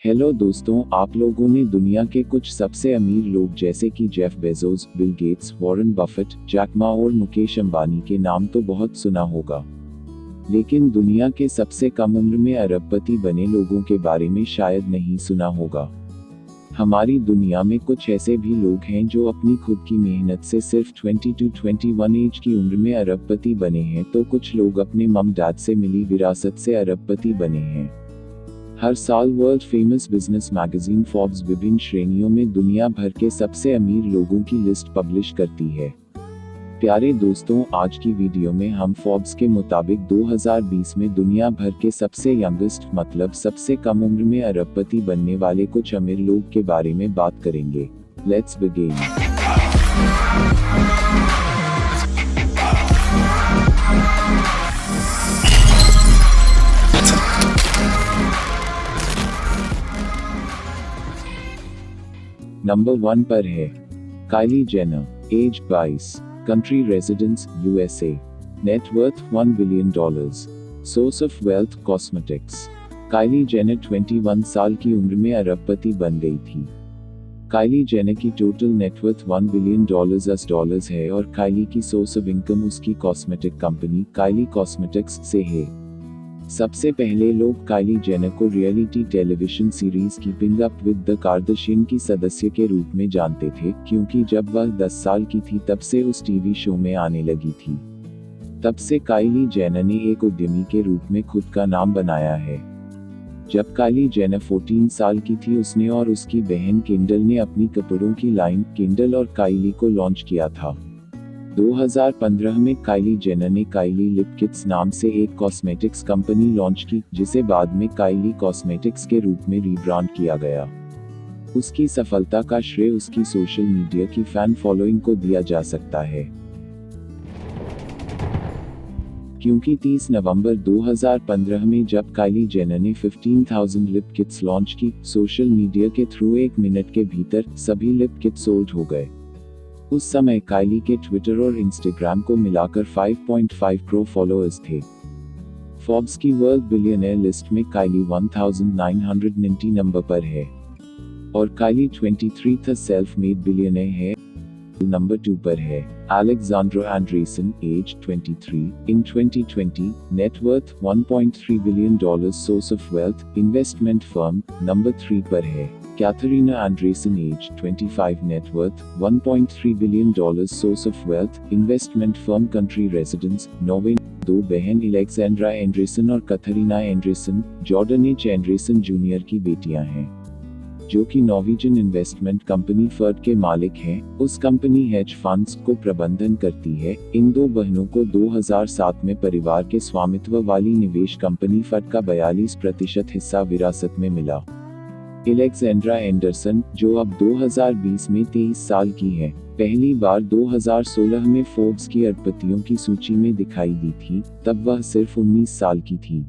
Hello दोस्तों, आप लोगों ने दुनिया के कुछ सबसे अमीर लोग जैसे कि Jeff Bezos, Bill Gates, Warren Buffett, Jack Ma और मुकेश अंबानी के नाम तो बहुत सुना होगा। लेकिन दुनिया के सबसे कम उम्र में अरबपति बने लोगों के बारे में शायद नहीं सुना होगा। हमारी दुनिया में कुछ ऐसे भी लोग हैं जो अपनी खुद की मेहनत से सिर्फ 20 to 21 एज की उम्र में अरबपति बने हैं, तो कुछ लोग अपने मम डैड से मिली विरासत से अरबपति बने हैं। हर साल world famous business magazine Forbes विभिन्न श्रेणियों में दुनिया भर के सबसे अमीर लोगों की लिस्ट पब्लिश करती है। प्यारे दोस्तों, आज की वीडियो में हम फोर्ब्स के मुताबिक 2020 में दुनिया भर के सबसे यंगेस्ट मतलब सबसे कम उम्र में अरबपति बनने वाले कुछ अमीर लोग के बारे में बात करेंगे। Let's begin. नंबर 1 पर है Kylie Jenner, age 22, country residence USA, net worth $1 billion, source of wealth cosmetics. Kylie Jenner 21 साल की उम्र में अरबपति बन गई थी। काइली जेनर की टोटल नेटवर्थ $1 बिलियन है और काइली की सोर्स ऑफ इनकम उसकी कॉस्मेटिक कंपनी काइली कॉस्मेटिक्स से है। सबसे पहले लोग काइली जेनर को reality television series keeping up with the Kardashian की सदस्य के रूप में जानते थे, क्योंकि जब वह 10 साल की थी तब से उस टीवी शो में आने लगी थी। तब से काइली जेनर ने एक उद्यमी के रूप में खुद का नाम बनाया है। जब काइली जेनर 14 साल की थी, उसने और उसकी बहन केंडल ने अपनी कपड़ों की लाइन केंडल और काइली को लॉन्च किया था। 2015 में काइली जेनर ने काइली लिप किट्स नाम से एक कॉस्मेटिक्स कंपनी लॉन्च की, जिसे बाद में काइली कॉस्मेटिक्स के रूप में रीब्रांड किया गया। उसकी सफलता का श्रेय उसकी सोशल मीडिया की फैन फॉलोइंग को दिया जा सकता है, क्योंकि 30 नवंबर 2015 में जब काइली जेनर ने 15,000 लिप किट्स लॉन्च की, सोशल मीडिया के थ्रू 1 मिनट के भीतर सभी लिप किट सोल्ड हो गए। उस समय काइली के ट्विटर और इंस्टाग्राम को मिलाकर 5.5 करोड़ फॉलोअर्स थे। फोर्ब्स की वर्ल्ड बिलियनर लिस्ट में काइली 1990 नंबर पर है और काइली 23 सेल्फ मेड बिलियनर है। नंबर 2 पर है Alexandra Andresen, age 23, in 2020, net worth $1.3 billion, source of wealth investment firm. Number 3 पर है Katharina Andresen, age 25, net worth $1.3 billion, source of wealth investment firm, country residence Norway. दो बहन एलेक्जेंड्रा एंड्रेसन और Katharina Andresen Jordan H Andreessen junior की बेटियां हैं, जो कि नॉर्वेजियन इन्वेस्टमेंट कंपनी फर्ड के मालिक हैं। उस कंपनी हेज फंड्स को प्रबंधन करती है। इन दो बहनों को 2007 में परिवार के स्वामित्व वाली निवेश कंपनी फर्ड का 42% हिस्सा विरासत में मिला। एलेक्जेंड्रा एंडरसन, जो अब 2020 में 23 साल की है, पहली बार 2016 में फोर्ब्स की अरबपतियों की सूची में दिखाई दी थी, तब वह सिर्फ 19 साल की थी।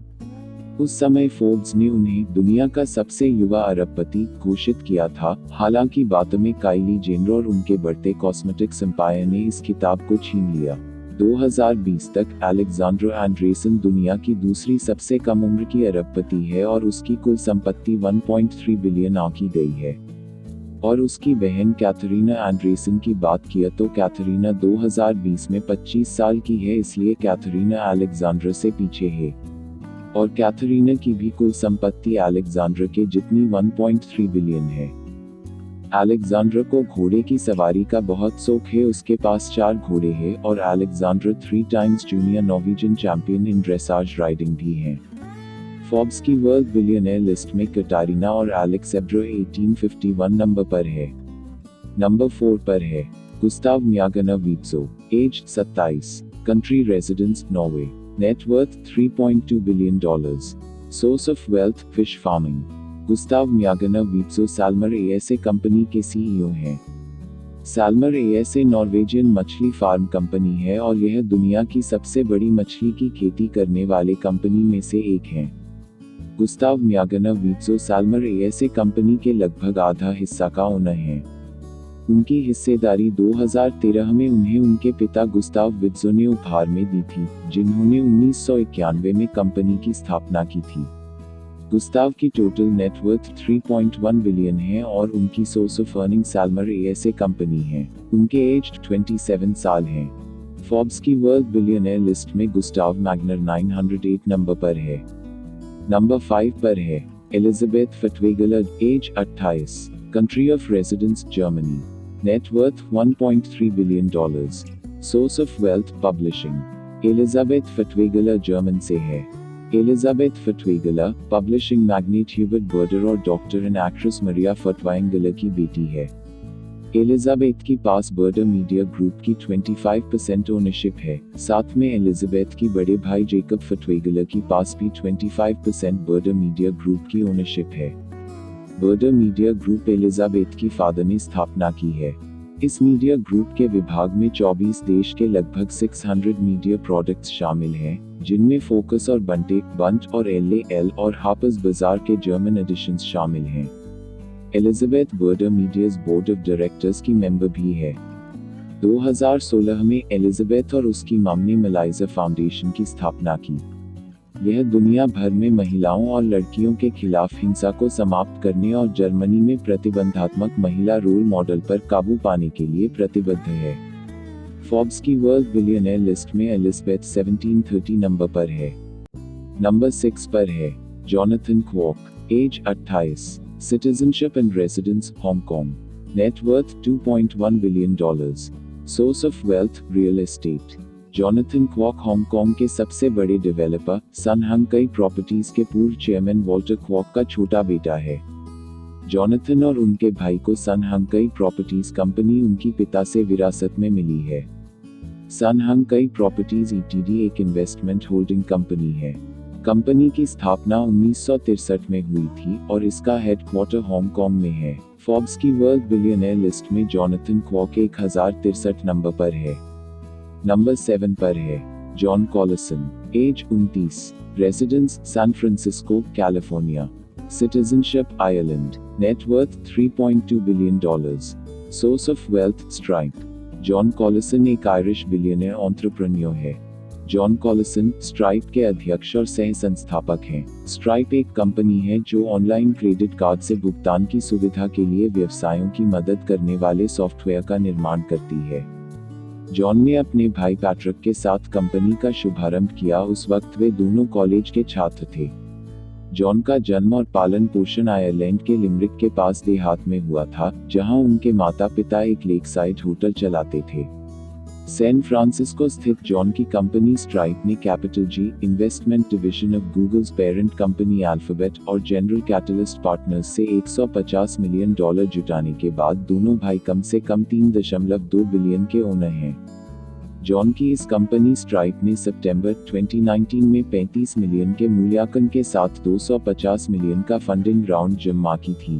उस समय फोर्ब्स ने उन्हें दुनिया का सबसे युवा अरबपति घोषित किया था। हालांकि बाद में काइली जेनर और उनके बढ़ते कॉस्मेटिक्स एम्पायर ने इस खिताब को छीन लिया। 2020 तक अलेक्जेंड्रो एंड्रेसन दुनिया की दूसरी सबसे कम उम्र की अरबपति है और उसकी कुल संपत्ति 1.3 बिलियन आंकी गई है। और उसकी बहन कैथरीना एंड्रेसन की बात किया तो कैथरीना 2020 में 25 साल की है, इसलिए कैथरीना अलेक्जेंड्रो से पीछे है और कैथरीना की भी कुल संपत्ति अलेक्जेंड्रो के जितनी 1.3 बिलियन है। अलेक्जेंड्रो को घोड़े की सवारी का बहुत शौक है, उसके पास 4 घोड़े हैं और अलेक्जेंड्रो 3 times junior Norwegian champion in dressage riding भी हैं। फोर्ब्स की वर्ल्ड बिलियनर लिस्ट में कैटरीना और अलेक्जेंड्रो 1851 नंबर पर है। नंबर 4 पर है Gustav Magnar Witzoe, age 27, country residence Norway, net worth $3.2 billion, source of wealth fish farming. Gustav Magnar Witzoe Salmar ASA company के सीईओ हैं। साल्मर एएसए नॉर्वेजियन मछली फार्म कंपनी है और यह दुनिया की सबसे बड़ी मछली की खेती करने वाले कंपनी में से एक है। Gustav Magnar Witzoe Salmar ASA company के लगभग आधा हिस्सा का ओनर है। उनकी हिस्सेदारी 2013 में उन्हें उनके पिता गुस्ताव वित्सो ने उपहार में दी थी, जिन्होंने 1991 में कंपनी की स्थापना की थी। गुस्ताव की टोटल नेटवर्थ 3.1 बिलियन है और उनकी source of earning Salmar ASA company है। उनके एज 27 साल हैं। फोर्ब्स की वर्ल्ड बिलियनर लिस्ट में गुस्ताव मैग्नर 908 नंबर पर है। नंबर 5 पर है Elisabeth Furtwangler, age 28, country of residence Germany, net worth $1.3 billion, source of wealth publishing. Elisabeth Furtwangler German से है। Elisabeth Furtwangler publishing magnate Hubert Burda और doctor and actress Maria Furtwangler की बेटी है। एलिजाबेथ की पास बर्डर मीडिया ग्रुप की 25% ownership है। साथ में एलिजाबेथ की बड़े भाई जेकब फटवेगलर की पास भी 25% बर्डर मीडिया ग्रुप की ओनरशिप है। बर्डर मीडिया ग्रुप एलिजाबेथ की फादर ने स्थापना की है। इस मीडिया ग्रुप के विभाग में 24 देश के लगभग 600 मीडिया प्रोडक्ट्स शामिल हैं, जिनमें फोकस और बंट और एल और हार्पर्स बाजार के जर्मन एडिशंस शामिल हैं। Elizabeth Burda media's board of directors की मेंबर भी है। 2016 में एलिजाबेथ और उसकी मॉम ने मलाइजा फाउंडेशन की स्थापना की। यह दुनिया भर में महिलाओं और लड़कियों के खिलाफ हिंसा को समाप्त करने और जर्मनी में प्रतिबंधात्मक महिला रोल मॉडल पर काबू पाने के लिए प्रतिबद्ध है। फोर्ब्स की वर्ल्ड बिलियनर लिस्ट में एलिजाबेथ 1730 नंबर पर है। नंबर 6 पर है Jonathan Kwok, age 28, citizenship and residence Hong Kong, net worth $2.1 billion, source of wealth real estate. Jonathan Kwok Hong Kong के सबसे बड़े डेवलपर सन हंगकाई प्रॉपर्टीज के पूर्व चेयरमैन वॉल्टर क्वॉक का छोटा बेटा है। जोनाथन और उनके भाई को सन हंगकाई प्रॉपर्टीज कंपनी उनकी पिता से विरासत में मिली है। सन हंगकाई प्रॉपर्टीज ईटीडी एक इन्वेस्टमेंट होल्डिंग कंपनी है। कंपनी की स्थापना 1963 में हुई थी और इसका हेडक्वार्टर हांगकांग में है। फोर्ब्स की वर्ल्ड बिलियनर लिस्ट में जोनाथन क्वॉक 1063 नंबर पर है। नंबर 7 पर है John Collison, age 29, residence San Francisco California, citizenship Ireland, net worth $3.2 billion, source of wealth Stripe. John Collison एक आयरिश बिलियनर एंटरप्रेन्योर है। जॉन कॉलिसन स्ट्राइप के अध्यक्ष और सह संस्थापक हैं। स्ट्राइप एक कंपनी है जो ऑनलाइन क्रेडिट कार्ड से भुगतान की सुविधा के लिए व्यवसायों की मदद करने वाले सॉफ्टवेयर का निर्माण करती है। जॉन ने अपने भाई पैट्रिक के साथ कंपनी का शुभारंभ किया। उस वक्त वे दोनों कॉलेज के छात्र थे। जॉन का जन्म और पालन पोषण आयरलैंड के लिमरिक के पास देहात में हुआ था, जहां उनके माता पिता एक लेकसाइड होटल चलाते थे। सैन फ्रांसिस्को स्थित जॉन की कंपनी स्ट्राइप ने Capital G investment division of Google's parent company Alphabet और जनरल कैटलिस्ट पार्टनर्स से $150 मिलियन जुटाने के बाद दोनों भाई कम से कम 3.2 बिलियन के ओनर हैं। जॉन की इस कंपनी स्ट्राइप ने सितंबर 2019 में 35 मिलियन के मूल्यांकन के साथ 250 मिलियन का फंडिंग राउंड जमा की थी।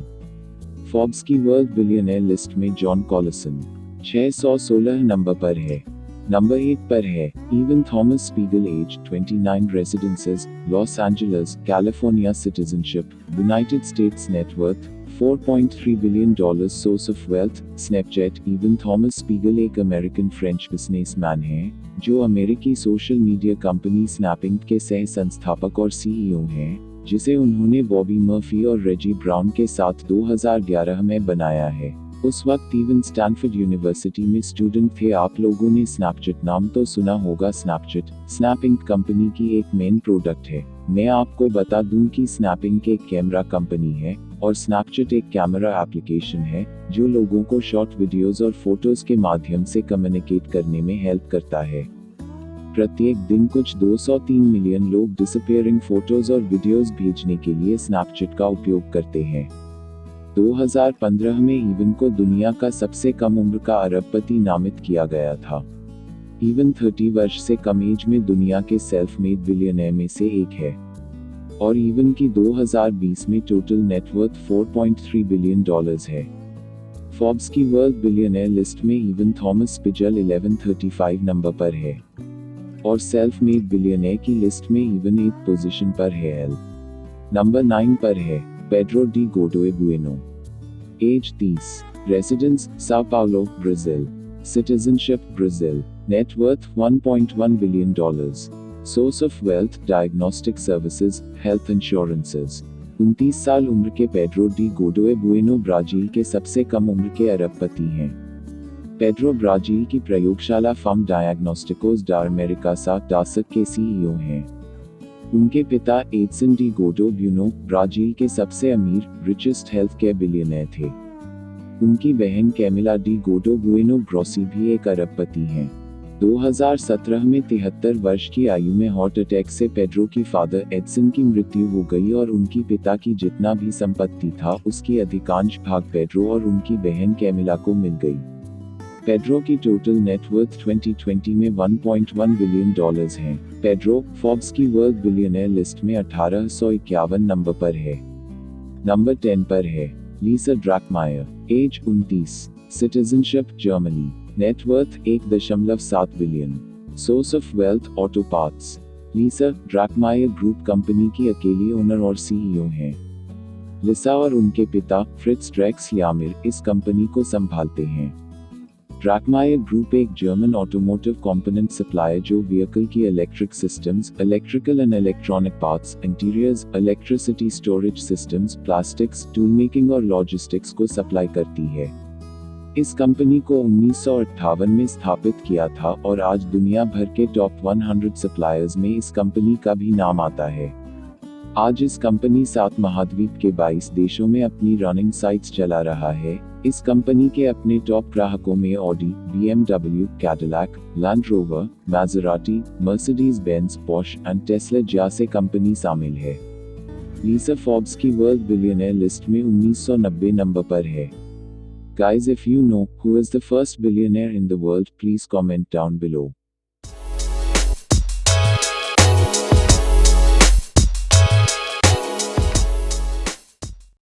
फोर्ब्स की वर्ल्ड बिलियनर लिस्ट में जॉन कॉलिसन 616 नंबर पर है। नंबर 8 पर है Evan Thomas Spiegel, age 29, residences Los Angeles California, citizenship United States, net worth $4.3 billion, source of wealth Snapchat. Evan Thomas Spiegel एक अमेरिकन फ्रेंच बिजनेसमैन हैं, जो अमेरिकी सोशल मीडिया कंपनी स्नैपिंग के सह संस्थापक और सीईओ हैं, जिसे उन्होंने बॉबी मर्फी और रेजी ब्राउन के साथ 2011 में बनाया है। उस वक्त इवन स्टैनफोर्ड यूनिवर्सिटी में स्टूडेंट थे। आप लोगों ने स्नैपचैट नाम तो सुना होगा। स्नैपचैट स्नैपिंग कंपनी की एक मेन प्रोडक्ट है। मैं आपको बता दूं कि स्नैपिंग एक कैमरा कंपनी है और स्नैपचैट एक कैमरा एप्लीकेशन है जो लोगों को शॉर्ट वीडियोस और फोटोज के माध्यम से कम्युनिकेट करने में हेल्प करता है। प्रत्येक दिन कुछ 203 मिलियन लोग डिसअपीयरिंग फोटोज और वीडियोस भेजने के लिए स्नैपचैट का उपयोग करते हैं। 2015 में इवन को दुनिया का सबसे कम उम्र का अरबपति नामित किया गया था। इवन 30 वर्ष से कम एज में दुनिया के सेल्फ मेड बिलियनर में से एक है और इवन की 2020 में टोटल नेटवर्थ $4.3 बिलियन है। फोर्ब्स की वर्ल्ड बिलियनर लिस्ट में इवन थॉमस स्पिजल 1135 नंबर पर है और सेल्फ मेड बिलियनर की लिस्ट में इवन 8 पोजीशन पर है। एल नंबर 9 पर है Pedro de Godoy Bueno, age 30, residence Sao Paulo, Brazil, citizenship Brazil, net worth $1.1 billion, source of wealth diagnostic services health insurances. 29 साल उम्र के Pedro de Godoy Bueno Brazil के सबसे कम उम्र के अरबपति हैं। पेड्रो ब्राजील की प्रयोगशाला फर्म डायग्नोस्टिकोस डा अमेरिकासा डासक के सीईओ हैं। उनके पिता एडसन डी गोडो ब्यूनो ब्राजील के सबसे अमीर रिचेस्ट हेल्थ केयर बिलियनर थे। उनकी बहन कैमिला डी गोडो बुएनो ग्रोसी भी एक अरबपति हैं। 2017 में 73 वर्ष की आयु में हार्ट अटैक से पेड्रो की फादर एडसन की मृत्यु हो गई और उनकी पिता की जितना भी संपत्ति था उसकी अधिकांश भाग पेड्रो और उनकी बहन कैमिला को मिल गई। पेड्रो की टोटल नेटवर्थ 2020 में $1.1 बिलियन है। पेड्रो फोर्ब्स की वर्ल्ड बिलियनर लिस्ट में 1851 नंबर पर है। नंबर 10 पर है Lisa Draexlmaier, age 29, citizenship Germany, net worth 1.7 billion, source of wealth auto parts. Lisa Draexlmaier group company की अकेली ओनर और सीईओ हैं। लिसा और उनके पिता फ्रिट्ज ड्रेक्स यामिर इस कंपनी को संभालते हैं। ड्रैकमायर ग्रुप एक जर्मन ऑटोमोटिव कंपोनेंट सप्लायर जो व्हीकल की electric systems, electrical and electronic parts, interiors, electricity storage systems, plastics, tool making और लॉजिस्टिक्स को सप्लाई करती है। इस कंपनी को 1958 में स्थापित किया था और आज दुनिया भर के टॉप 100 सप्लायर्स में इस कंपनी का भी नाम आता है। आज इस कंपनी 7 महाद्वीप के 22 देशों में अपनी रनिंग साइट्स चला रहा है। इस कंपनी के अपने टॉप ग्राहकों में Audi, BMW, Cadillac, Land Rover, Maserati, Mercedes Benz, Porsche and Tesla जैसे कंपनी शामिल है। लीसा फोर्ब्स की वर्ल्ड बिलियनर लिस्ट में 1990 नंबर पर है। Guys, if you know who is the first billionaire in the world, please comment down below.